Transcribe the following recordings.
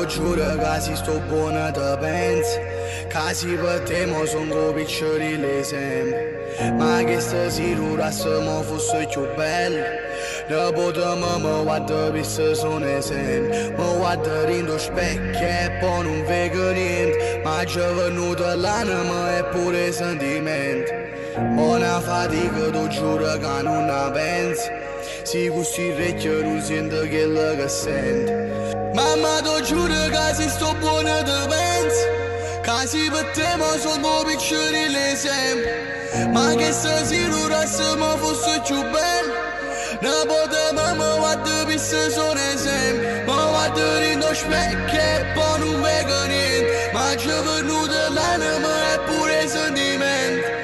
giuro che si sto buona te pensi, che si per te mo son go piccioli sempre. Ma che stasera se mo fosse più bello, ne potremmo mi guardare per se sono sempre. Mi guardo rindo specchio e poi non vedo niente, ma già venuta l'anima e pure sentimento. Buona fatica, tu giuro che non la pensi, si così recchio non sento quello che senti. Mamma, tu giuro che si sto buona te pensi, che si per te ma sono piccioli sempre. Ma che stasera se mi fosse più bello, ne potremmo mi guardare per se sono sempre. Mi guardo rindo specchio e poi non vedo niente, ma già venuta l'anima e pure sentimento.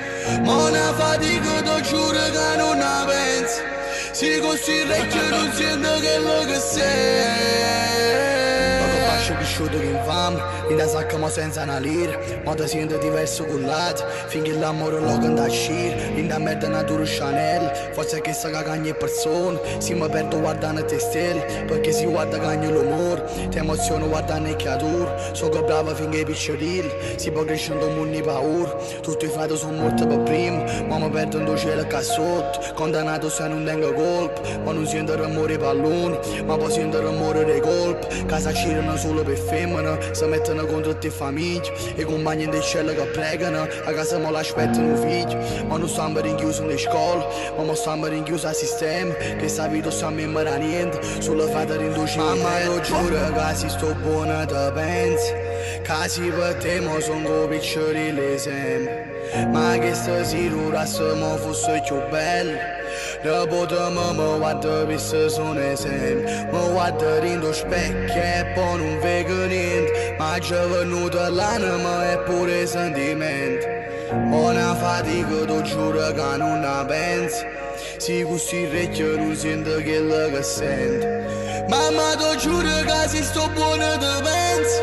Ma una fatica, ti giuro che non la pensi, si così recchio non sento quello che sei. Faccio cresciuto che infame, in da sacca ma senza una lira, ma ti sento diverso con l'altro, finché l'amore lo canta a scire, in da merda natura Chanel, forse è che sa che cagna persone, si mi perdo guardando te stelle, perché si guarda cagna l'umore, ti emoziono guardando il creatura, so che brava finché i picciolini, si può crescere un mondo di paura, tutti i frati sono morti per primo, ma mi perdo in cielo che sotto, condannato se non tengo colpa, ma non sento il rumore palloni, ma poi sento il rumore dei colpi, casa girano solo per femmine, si mettono contro tutte le famiglie, i compagni del cielo che pregano, a casa me l'aspettano figli, ma non stiamo rinchiusi nelle scuole, ma stiamo rinchiusi al sistema, che sta vita stiamo imparando niente, solo fate rinduci. Mamma, io giuro che si sto buona te pensi, che si per te ma sono go piccioli sempre. Ma che stasera se mo fosse più bello, ne potremmo mi guardare per se sono sempre. Mi guardo rindo specchio e poi non vedo niente, ma già venuta l'anima e pure sentimento. Buona fatica, ti giuro che non la pensi, si così recchio non sento quello che senti. Mamma, ti giuro che si sto buona te pensi,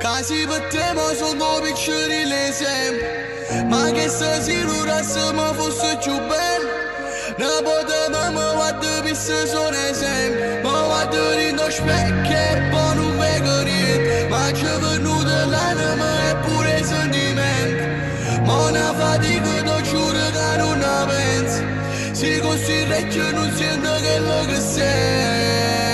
che si per te ma sono piccioli sempre. Ma che stasera se mi fosse più bello, ne potremmo mi guardare per se sono sempre. Mi guardo rindo specchio e poi non vedo niente, ma già venuta l'anima e pure sentimento. Ma una fatica, ti giuro che non la pensi, si così recchio non sento quello che sei.